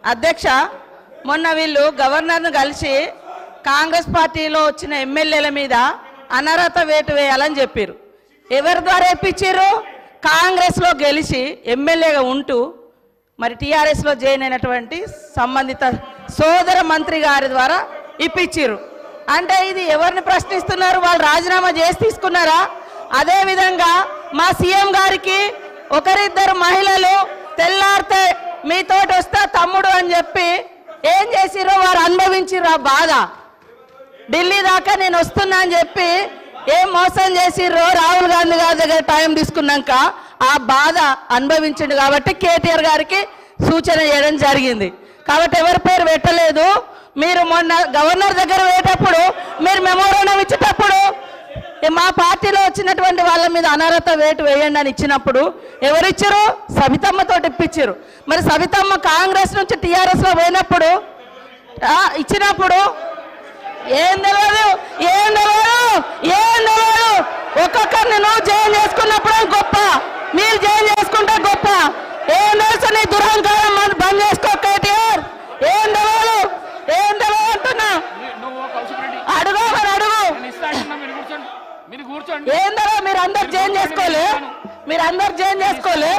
అధ్యక్ష, మొన్న వీళ్ళు గవర్నర్ను కలిసి కాంగ్రెస్ పార్టీలో వచ్చిన ఎమ్మెల్యేల మీద అనర్హత వేటు వేయాలని చెప్పారు. ఎవరి ద్వారా ఇప్పించారు? కాంగ్రెస్లో గెలిచి ఎమ్మెల్యేగా ఉంటూ మరి టీఆర్ఎస్లో జాయిన్ అయినటువంటి సంబంధిత సోదర మంత్రి గారి ద్వారా ఇప్పించారు. అంటే ఇది ఎవరిని ప్రశ్నిస్తున్నారు? వాళ్ళు రాజీనామా చేసి తీసుకున్నారా? అదేవిధంగా మా సీఎం గారికి ఒకరిద్దరు మహిళలు తెల్లారితే మీతోటి వస్తా తమ్ముడు అని చెప్పి ఏం చేసిరో వారు అనుభవించిర్రు. ఆ బాధ ఢిల్లీ దాకా నేను వస్తున్నా అని చెప్పి ఏం మోసం చేసిర్రో రాహుల్ గాంధీ గారి దగ్గర టైం తీసుకున్నాక ఆ బాధ అనుభవించిండు. కాబట్టి కేటీఆర్ గారికి సూచన చేయడం జరిగింది. కాబట్టి ఎవరి పేరు పెట్టలేదు. మీరు మొన్న గవర్నర్ దగ్గర పోయేటప్పుడు మీరు మెమోరాండం ఇచ్చేటప్పుడు మా పార్టీలో వచ్చినటువంటి వాళ్ళ మీద అనర్హత వేటు వేయండి అని ఇచ్చినప్పుడు ఎవరిచ్చారు? సబితమ్మతో ఇప్పించారు. మరి సబితమ్మ కాంగ్రెస్ నుంచి టీఆర్ఎస్లో పోయినప్పుడు ఇచ్చినప్పుడు ఏం తెలియదు, ఏం తెలియదు, ఏం తెలియదు. ఒక్కొక్కరిని నువ్వు జాయిన్ చేసుకున్నప్పుడు గొప్ప, మీరు జాయిన్ చేసుకుంటే గొప్ప. ఏం తెలుసు నీ దురహంకారం బంద్ చేసుకో కేటీఆర్. ఏం తెలియదు, ఏం తెలియదు అంటున్నా. అడుగు మరి అడుగు. ఏం తెలియదు? మీరు అందరు జాయిన్ చేసుకోలే, మీరు అందరు జాయిన్ చేసుకోలే.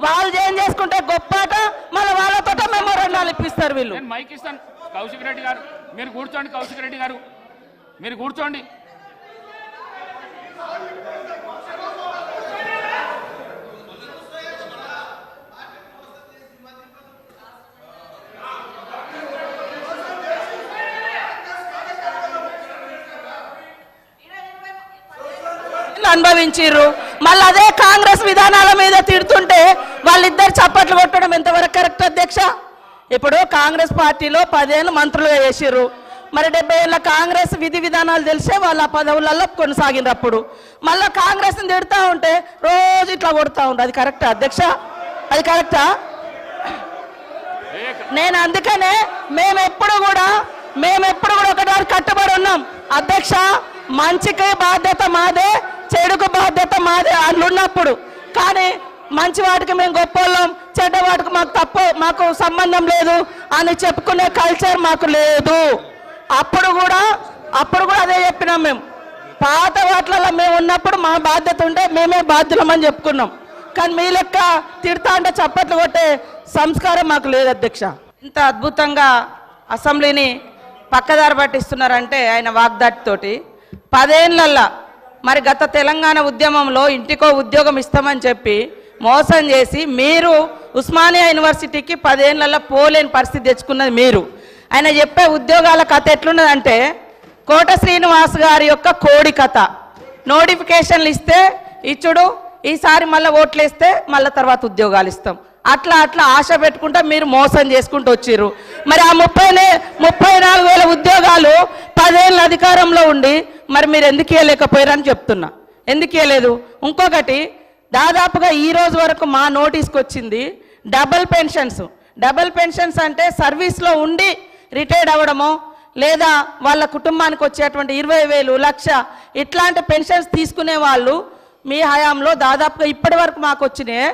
వాళ్ళు జాయిన్ చేసుకుంటే గొప్పట, మళ్ళీ వాళ్ళతో మెమోరాండాలు ఇప్పిస్తారు వీళ్ళు. మైక్ ఇస్తాను. కౌశిక్ రెడ్డి గారు మీరు కూర్చోండి. కౌశిక్ రెడ్డి గారు మీరు కూర్చోండి. అనుభవించారు. మళ్ళీ అదే కాంగ్రెస్ విధానాల మీద తిడుతుంటే వాళ్ళిద్దరు చప్పట్లు కొట్టడం ఎంతవరకు కరెక్ట్ అధ్యక్ష? ఇప్పుడు కాంగ్రెస్ పార్టీలో 10 ఏళ్ళు మంత్రులుగా చేసిర్రు. మరి 70 ఏళ్ళ కాంగ్రెస్ విధి విధానాలు తెలిసే వాళ్ళ పదవులలో కొనసాగినప్పుడు మళ్ళీ కాంగ్రెస్ని తిడుతూ ఉంటే రోజు ఇట్లా కొడుతూ ఉంటారు. అది కరెక్టా అధ్యక్ష? అది కరెక్టా? నేను అందుకనే మేమెప్పుడు కూడా ఒకటి కట్టుబడి ఉన్నాం అధ్యక్ష. మంచికి బాధ్యత మాదే, చెడుకు బాధ్యత మాదే అట్లున్నప్పుడు. కానీ మంచి వాటికి మేము గొప్పవాళ్ళం, చెడ్డ వాటికి మాకు సంబంధం లేదు అని చెప్పుకునే కల్చర్ మాకు లేదు. అప్పుడు కూడా అదే చెప్పినాం. మేము పాత వాటిలలో మేము ఉన్నప్పుడు మా బాధ్యత ఉంటే మేమే బాధ్యులమని చెప్పుకున్నాం. కానీ మీ లెక్క తిడతా అంటే చప్పట్లు కొట్టే సంస్కారం మాకు లేదు అధ్యక్ష. ఇంత అద్భుతంగా అసెంబ్లీని పక్కదారి పట్టిస్తున్నారంటే ఆయన వాగ్దాటితోటి 10 ఏళ్ళల్లో మరి గత తెలంగాణ ఉద్యమంలో ఇంటికో ఉద్యోగం ఇస్తామని చెప్పి మోసం చేసి మీరు ఉస్మానియా యూనివర్సిటీకి 10 ఏళ్ళల్లో పోలేని పరిస్థితి తెచ్చుకున్నది మీరు. ఆయన చెప్పే ఉద్యోగాల కథ ఎట్లున్నదంటే కోట శ్రీనివాస్ గారి యొక్క కోడి కథ. నోటిఫికేషన్లు ఇస్తే ఇచ్చుడు, ఈసారి మళ్ళీ ఓట్లు వేస్తే మళ్ళీ తర్వాత ఉద్యోగాలు ఇస్తాం, అట్లా ఆశ పెట్టుకుంటా మీరు మోసం చేసుకుంటూ వచ్చిర్రు. మరి ఆ 34,000 ఉద్యోగాలు 10 ఏళ్ళ అధికారంలో ఉండి మరి మీరు ఎందుకు ఇవ్వలేకపోయారని చెప్తున్నా. ఎందుకు ఇవ్వలేదు? ఇంకొకటి, దాదాపుగా ఈ రోజు వరకు మా నోటీస్కి వచ్చింది డబుల్ పెన్షన్స్ అంటే సర్వీస్లో ఉండి రిటైర్డ్ అవ్వడమో లేదా వాళ్ళ కుటుంబానికి వచ్చేటువంటి 20,000, 1,00,000 ఇట్లాంటి పెన్షన్స్ తీసుకునే వాళ్ళు మీ హయాంలో దాదాపుగా ఇప్పటి వరకు మాకు వచ్చినాయి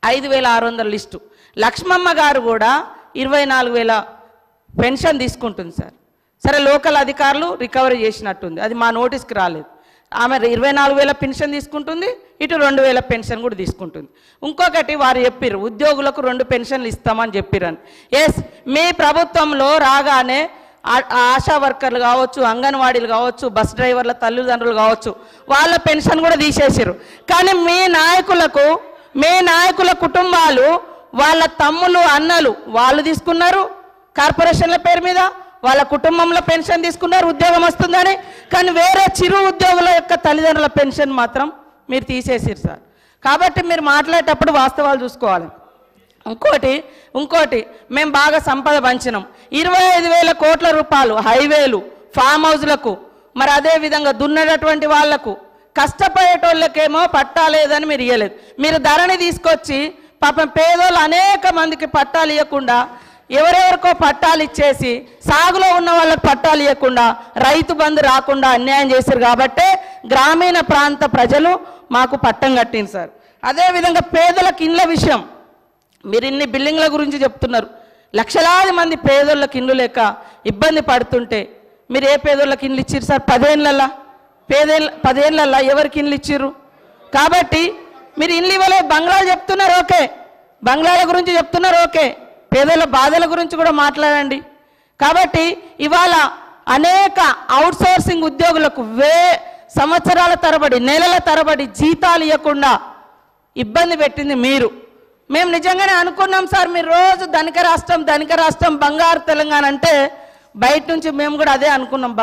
5,600 లిస్టు. లక్ష్మమ్మ గారు కూడా 24,000 పెన్షన్ తీసుకుంటుంది సార్. సరే, లోకల్ అధికారులు రికవరీ చేసినట్టుంది, అది మా నోటీస్కి రాలేదు. ఆమె 24,000 పెన్షన్ తీసుకుంటుంది, ఇటు 2,000 పెన్షన్ కూడా తీసుకుంటుంది. ఇంకొకటి, వారు చెప్పారు ఉద్యోగులకు 2 పెన్షన్లు ఇస్తామని చెప్పారని. ఎస్, మీ ప్రభుత్వంలో రాగానే ఆశా వర్కర్లు కావచ్చు, అంగన్వాడీలు కావచ్చు, బస్ డ్రైవర్ల తల్లిదండ్రులు కావచ్చు, వాళ్ళ పెన్షన్ కూడా తీసేసారు. కానీ మీ నాయకుల కుటుంబాలు, వాళ్ళ తమ్ములు అన్నలు వాళ్ళు తీసుకున్నారు కార్పొరేషన్ల పేరు మీద, వాళ్ళ కుటుంబంలో పెన్షన్ తీసుకున్నారు ఉద్యోగం వస్తుందని. కానీ వేరే చిరు ఉద్యోగుల యొక్క తల్లిదండ్రుల పెన్షన్ మాత్రం మీరు తీసేసారు సార్. కాబట్టి మీరు మాట్లాడేటప్పుడు వాస్తవాలు చూసుకోవాలి. ఇంకోటి మేము బాగా సంపద పంచినాం. 25,000 కోట్ల రూపాయలు హైవేలు, ఫామ్ హౌస్లకు, మరి అదేవిధంగా దున్నేటటువంటి వాళ్లకు, కష్టపడేటోళ్ళకేమో పట్టాలేదని మీరు ఇవ్వలేదు. మీరు ధరని తీసుకొచ్చి పాపం పేదోళ్ళు అనేక మందికి పట్టాలు ఇవ్వకుండా, ఎవరెవరికో పట్టాలు ఇచ్చేసి సాగులో ఉన్న వాళ్ళకి పట్టాలు ఇవ్వకుండా, రైతు బంధు రాకుండా అన్యాయం చేశారు. కాబట్టే గ్రామీణ ప్రాంత ప్రజలు మాకు పట్టం కట్టింది సార్. అదేవిధంగా పేదలకు ఇండ్ల విషయం మీరు ఇన్ని బిల్డింగ్ల గురించి చెప్తున్నారు. లక్షలాది మంది పేదోళ్ళకి ఇండ్లు లేక ఇబ్బంది పడుతుంటే మీరు ఏ పేదోళ్ళకి ఇండ్లు ఇచ్చిర్రు సార్? 10 ఏళ్ళల్లా ఎవరికి ఇండ్లు ఇచ్చిర్రు? కాబట్టి మీరు ఇండ్లు ఇవ్వలేదు, బంగ్లాలు చెప్తున్నారు ఓకే, బంగ్లాల గురించి చెప్తున్నారు ఓకే, పేదల బాధల గురించి కూడా మాట్లాడండి. కాబట్టి ఇవాళ అనేక అవుట్సోర్సింగ్ ఉద్యోగులకు సంవత్సరాల తరబడి నెలల తరబడి జీతాలు ఇవ్వకుండా ఇబ్బంది పెట్టింది మీరు. మేము నిజంగానే అనుకున్నాం సార్, మీరు రోజు ధనిక రాష్ట్రం బంగారు తెలంగాణ అంటే బయట నుంచి మేము కూడా అదే అనుకున్నాం,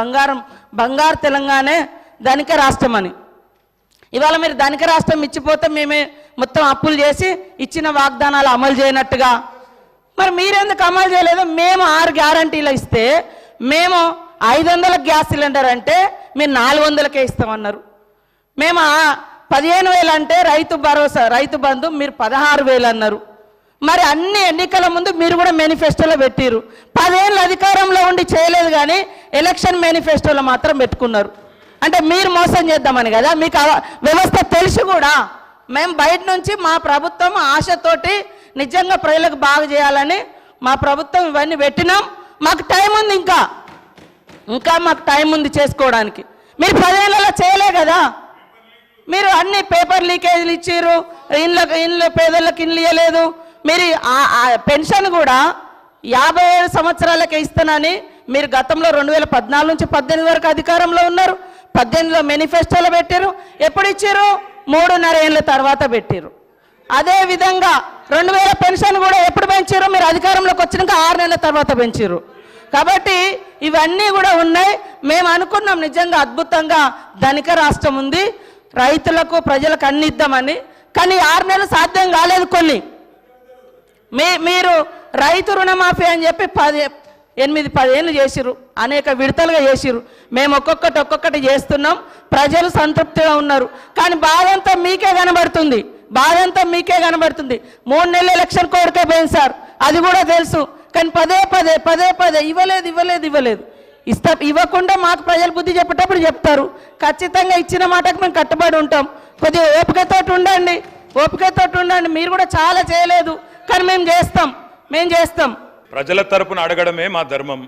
బంగారు తెలంగాణే ధనిక రాష్ట్రం అని. ఇవాళ మీరు ధనిక రాష్ట్రం ఇచ్చిపోతే మేమే మొత్తం అప్పులు చేసి ఇచ్చిన వాగ్దానాలు అమలు చేయనట్టుగా మరి మీరెందుకు అమలు చేయలేదు? మేము 6 గ్యారంటీలు ఇస్తే మేము 500 గ్యాస్ సిలిండర్ అంటే మీరు 400కే ఇస్తామన్నారు. మేము 15,000 అంటే రైతు భరోసా రైతు బంధు మీరు 16,000 అన్నారు. మరి అన్ని ఎన్నికల ముందు మీరు కూడా మేనిఫెస్టోలో పెట్టిరు. 10 ఏళ్ళు అధికారంలో ఉండి చేయలేదు, కానీ ఎలక్షన్ మేనిఫెస్టోలో మాత్రం పెట్టుకున్నారు. అంటే మీరు మోసం చేద్దామని కదా, మీకు వ్యవస్థ తెలిసి కూడా మేము బయట నుంచి మా ప్రభుత్వం ఆశతోటి నిజంగా ప్రజలకు బాగా చేయాలని మా ప్రభుత్వం ఇవన్నీ పెట్టినాం. మాకు టైం ఉంది, ఇంకా మాకు టైం ఉంది చేసుకోవడానికి. మీరు 10 ఏళ్ళలో చేయలే కదా, మీరు అన్ని పేపర్ లీకేజీలు ఇచ్చారు, ఇండ్ల పేదలకు ఇండ్లు ఇవ్వలేదు. మీరు పెన్షన్ కూడా 57 సంవత్సరాలకే ఇస్తానని మీరు గతంలో 2014 నుంచి 18 వరకు అధికారంలో ఉన్నారు. 18లో మేనిఫెస్టోలో పెట్టారు. ఎప్పుడు ఇచ్చారు? 3.5 ఏళ్ళ తర్వాత పెట్టారు. అదేవిధంగా 2000 పెన్షన్ కూడా ఎప్పుడు పెంచారు? మీరు అధికారంలోకి వచ్చినాక 6 నెలల తర్వాత పెంచారు. కాబట్టి ఇవన్నీ కూడా ఉన్నాయి. మేము అనుకున్నాం నిజంగా అద్భుతంగా ధనిక రాష్ట్రం ఉంది, రైతులకు ప్రజలకు అన్ని ఇద్దామని. కానీ 6 నెలలు సాధ్యం కాలేదు. కొన్ని మీరు రైతు రుణమాఫీ అని చెప్పి 8-10 ఏళ్ళు చేసిరు, అనేక విడతలుగా చేసిరు. మేము ఒక్కొక్కటి చేస్తున్నాం, ప్రజలు సంతృప్తిగా ఉన్నారు. కానీ బాధంతా మీకే కనబడుతుంది, 3 నెలల ఎలక్షన్ కోరికే పోయింది సార్, అది కూడా తెలుసు. కానీ పదే ఇవ్వలేదు. ఇవ్వకుండా మాకు ప్రజలు బుద్ధి చెప్పేటప్పుడు చెప్తారు. ఖచ్చితంగా ఇచ్చిన మాటకు మేము కట్టుబడి ఉంటాం. కొద్దిగా ఓపికతోటి ఉండండి. మీరు కూడా చాలా చేయలేదు, కానీ మేము చేస్తాం. ప్రజల తరపున అడగడమే మా ధర్మం.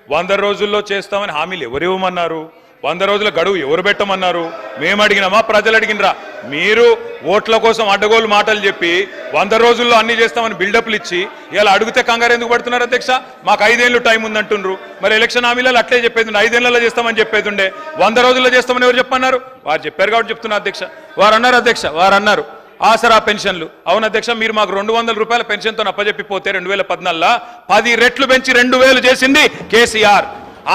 100 రోజుల్లో చేస్తామని హామీలు ఎవరు ఇవ్వమన్నారు? 100 రోజుల గడువు ఎవరు పెట్టమన్నారు? మేము అడిగినామా? ప్రజలు అడిగినరా? మీరు ఓట్ల కోసం అడ్డగోలు మాటలు చెప్పి 100 రోజుల్లో అన్ని చేస్తామని బిల్డప్లు ఇచ్చి ఇలా అడిగితే కంగారు ఎందుకు పడుతున్నారు అధ్యక్ష? మాకు 5 ఏళ్ళు టైం ఉందంటుండ్రు. మరి ఎలక్షన్ హామీలలో అట్లే చెప్పేది, 5 ఏళ్లలో చేస్తామని చెప్పేది ఉండే. 100 రోజుల్లో చేస్తామని ఎవరు చెప్పన్నారు? వారు చెప్పారు కాబట్టి చెప్తున్నా అధ్యక్ష. వారు అన్నారు ఆసరా పెన్షన్లు. అవును అధ్యక్ష, మీరు మాకు 200 రూపాయల పెన్షన్తో అప్పచెప్పిపోతే 2014లో 10 రెట్లు పెంచి 2,000 చేసింది కేసీఆర్.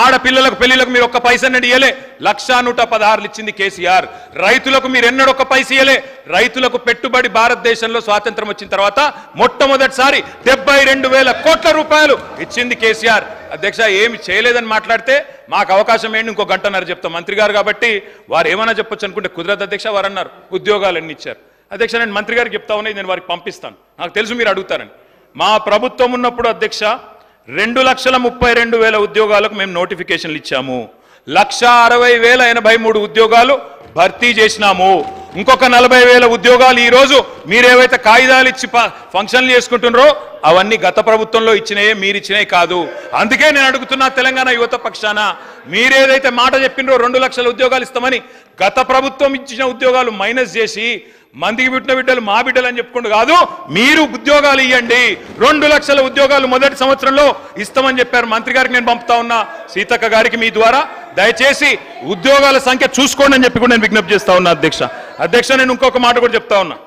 ఆడపిల్లలకు పెళ్లిలకు మీరు ఒక్క పైసన్నది ఇయ్యలే, 1,116 ఇచ్చింది కేసీఆర్. రైతులకు మీరు ఎన్నడొక్క పైస ఇయ్యలే. రైతులకు పెట్టుబడి భారతదేశంలో స్వాతంత్రం వచ్చిన తర్వాత మొట్టమొదటిసారి 72,000 కోట్ల రూపాయలు ఇచ్చింది కేసీఆర్. అధ్యక్ష, ఏమి చేయలేదని మాట్లాడితే మాకు అవకాశం ఏంటి, ఇంకో గంటన్నర చెప్తాం. మంత్రి గారు కాబట్టి వారు ఏమైనా చెప్పొచ్చు అనుకుంటే కుదరదు అధ్యక్ష. వారు అన్నారు ఉద్యోగాలన్నీ ఇచ్చారు. అధ్యక్ష, నేను మంత్రి గారికి చెప్తా ఉన్నాయి, నేను వారికి పంపిస్తాను. నాకు తెలుసు మీరు అడుగుతారని. మా ప్రభుత్వం ఉన్నప్పుడు అధ్యక్ష 2,32,000 ఉద్యోగాలకు మేము నోటిఫికేషన్లు ఇచ్చాము. 1,60,083 ఉద్యోగాలు భర్తీ చేసినాము. ఇంకొక 40,000 ఉద్యోగాలు ఈరోజు మీరేవైతే కాగితాలు ఇచ్చి ఫంక్షన్లు చేసుకుంటున్నారో అవన్నీ గత ప్రభుత్వంలో ఇచ్చినాయే, మీరు ఇచ్చినాయి కాదు. అందుకే నేను అడుగుతున్నా తెలంగాణ యువత పక్షాన, మీరేదైతే మాట చెప్పినరో 2 లక్షల ఉద్యోగాలు ఇస్తామని, గత ప్రభుత్వం ఇచ్చిన ఉద్యోగాలు మైనస్ చేసి మందికి పుట్టిన బిడ్డలు మా బిడ్డలు అని చెప్పుకుంటూ కాదు, మీరు ఉద్యోగాలు ఇవ్వండి. 2 లక్షల ఉద్యోగాలు మొదటి సంవత్సరంలో ఇస్తామని చెప్పారు. మంత్రి గారికి నేను పంపుతా ఉన్నా, సీతక్క గారికి మీ ద్వారా దయచేసి ఉద్యోగాల సంఖ్య చూసుకోండి అని చెప్పి కూడా నేను విజ్ఞప్తి చేస్తా ఉన్నా అధ్యక్ష. నేను ఇంకొక మాట కూడా చెప్తా ఉన్నా.